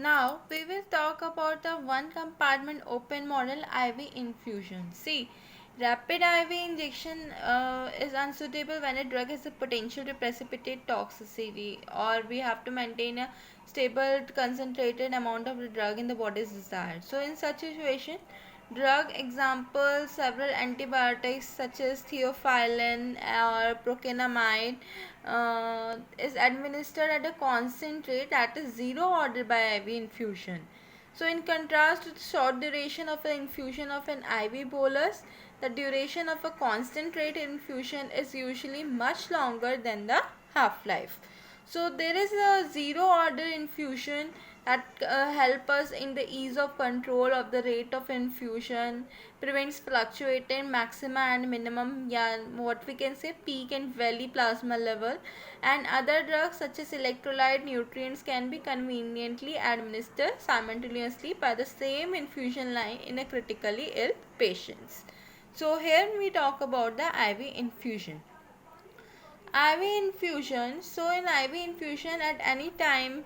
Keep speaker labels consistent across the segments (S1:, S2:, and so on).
S1: Now we will talk about the one compartment open model IV infusion. See, rapid IV injection is unsuitable when a drug has the potential to precipitate toxicity, or we have to maintain a stable concentrated amount of the drug in the body is desired. So in such situation, drug examples several antibiotics such as theophylline or procainamide is administered at a constant rate, that is 0 order by IV infusion. So in contrast to the short duration of the infusion of an IV bolus, the duration of a constant rate infusion is usually much longer than the half-life. So there is a 0 order infusion that help us in the ease of control of the rate of infusion, prevents fluctuating maxima and minimum, what we can say, peak and valley plasma level, and other drugs such as electrolyte nutrients can be conveniently administered simultaneously by the same infusion line in a critically ill patients. So here we talk about the IV infusion. IV infusion. So in IV infusion, at any time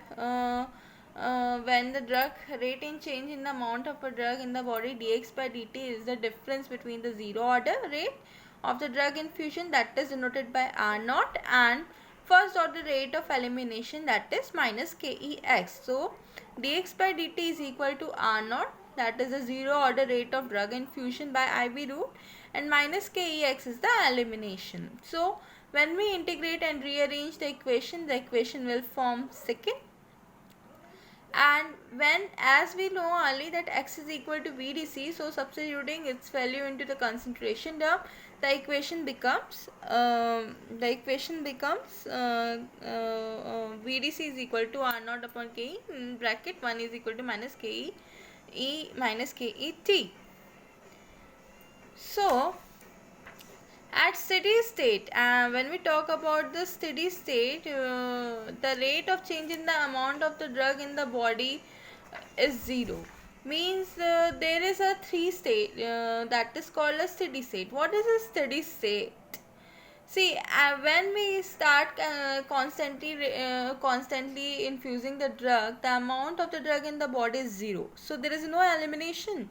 S1: when the drug rate in change in the amount of a drug in the body dx by dt is the difference between the 0 order rate of the drug infusion, that is denoted by R naught, and first order rate of elimination, that is minus Kex. So dx by dt is equal to R naught, that is the 0 order rate of drug infusion by IV route, and minus Kex is the elimination. So when we integrate and rearrange the equation will form second. And when, as we know early that x is equal to VDC, so substituting its value into the concentration term, the equation becomes VDC is equal to R naught upon Ke in bracket 1 is equal to minus Ke E minus Ket. So at steady state, when we talk about the steady state, the rate of change in the amount of the drug in the body is 0. Means there is a 3 state that is called a steady state. What is a steady state? See, when we start constantly infusing the drug, the amount of the drug in the body is 0. So there is no elimination.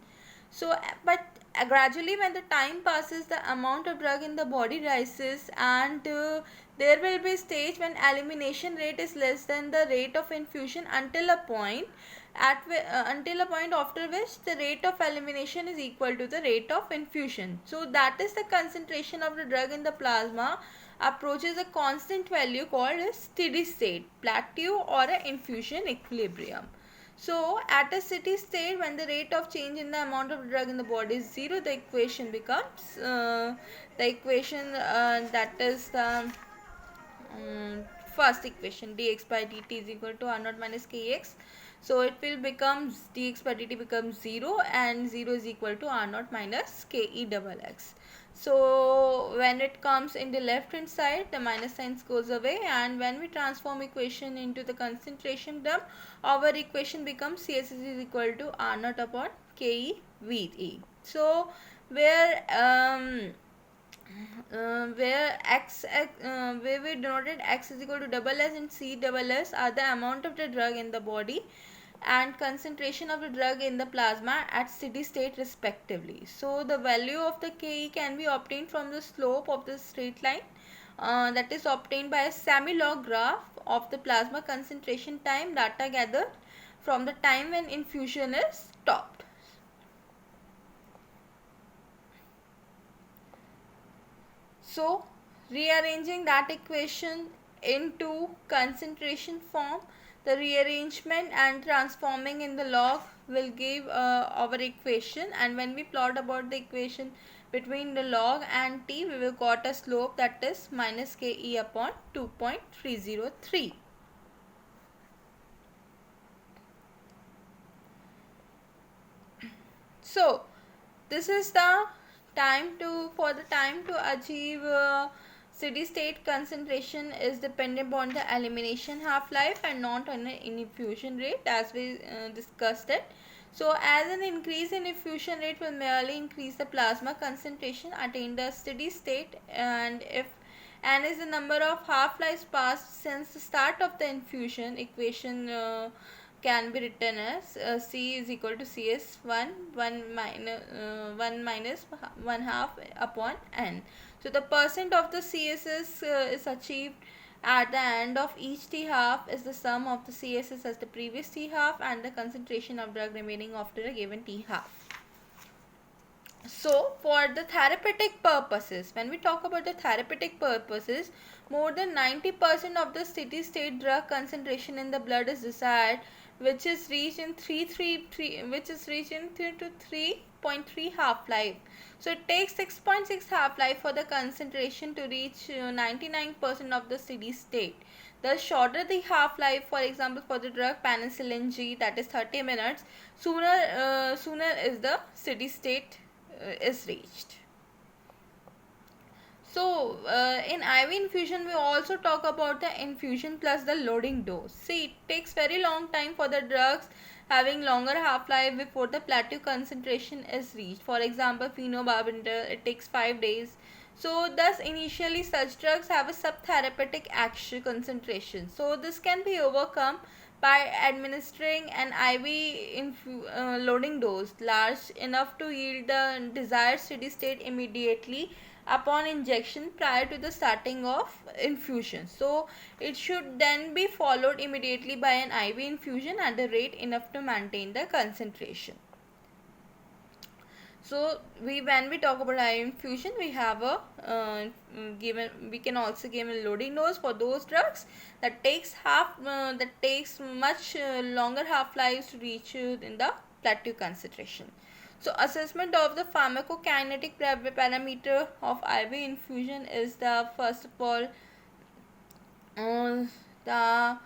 S1: So, but gradually when the time passes, the amount of drug in the body rises, and there will be a stage when elimination rate is less than the rate of infusion until a point after which the rate of elimination is equal to the rate of infusion. So that is the concentration of the drug in the plasma approaches a constant value called a steady state, plateau, or an infusion equilibrium. So at a steady state, when the rate of change in the amount of drug in the body is 0, the equation becomes that is the first equation, dx by dt is equal to R naught minus Kx. So it will become dx by dt becomes 0, and 0 is equal to R naught minus Ke double x. So when it comes in the left hand side, the minus sign goes away, and when we transform equation into the concentration term, our equation becomes Cs is equal to R naught upon Ke Ve. So where we denoted x is equal to double S and C double S are the amount of the drug in the body and concentration of the drug in the plasma at steady state respectively. So the value of the Ke can be obtained from the slope of the straight line that is obtained by a semi-log graph of the plasma concentration time data gathered from the time when infusion is stopped. So rearranging that equation into concentration form, the rearrangement and transforming in the log will give our equation, and when we plot about the equation between the log and t, we will got a slope that is minus Ke upon 2.303. So this is the time to achieve steady state concentration is dependent upon the elimination half-life and not on the infusion rate, as we discussed it. So as an increase in infusion rate will merely increase the plasma concentration attained a steady state, and if n is the number of half-lives passed since the start of the infusion, equation can be written as C is equal to CS1 1 minus 1 half upon N. So the percent of the CSS is achieved at the end of each T half is the sum of the CSS as the previous T half and the concentration of drug remaining after a given T half. So for the therapeutic purposes, when we talk about the therapeutic purposes, more than 90% of the steady state drug concentration in the blood is desired, which is reached in 3.3 half life. So it takes 6.6 half life for the concentration to reach 99% of the steady state. The shorter the half life, for example, for the drug penicillin G, that is 30 minutes, sooner is the steady state is reached. So in IV infusion, we also talk about the infusion plus the loading dose. See, it takes very long time for the drugs having longer half-life before the plateau concentration is reached. For example, phenobarbital, it takes 5 days. So thus initially such drugs have a subtherapeutic action concentration. So this can be overcome by administering an IV loading dose large enough to yield the desired steady state immediately upon injection prior to the starting of infusion. So it should then be followed immediately by an IV infusion at the rate enough to maintain the concentration. So when we talk about IV infusion, we have a we can also give a loading dose for those drugs that takes much longer half lives to reach in the plateau concentration. So assessment of the pharmacokinetic parameter of IV infusion is the first of all the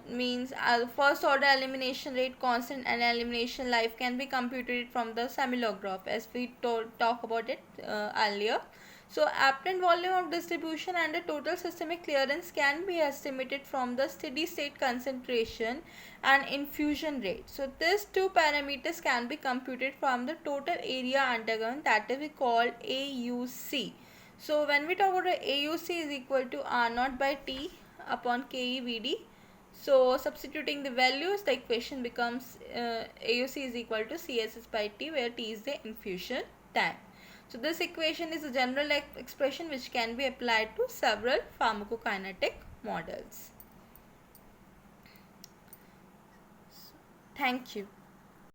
S1: means first order elimination rate constant and elimination life can be computed from the simulograph as we talk about it earlier. So apparent volume of distribution and the total systemic clearance can be estimated from the steady state concentration and infusion rate. So these two parameters can be computed from the total area undergone, that is we call AUC. So when we talk about AUC is equal to R naught by T upon KEVD. So substituting the values, the equation becomes AUC is equal to CSS by T, where T is the infusion time. So this equation is a general expression which can be applied to several pharmacokinetic models. Thank you.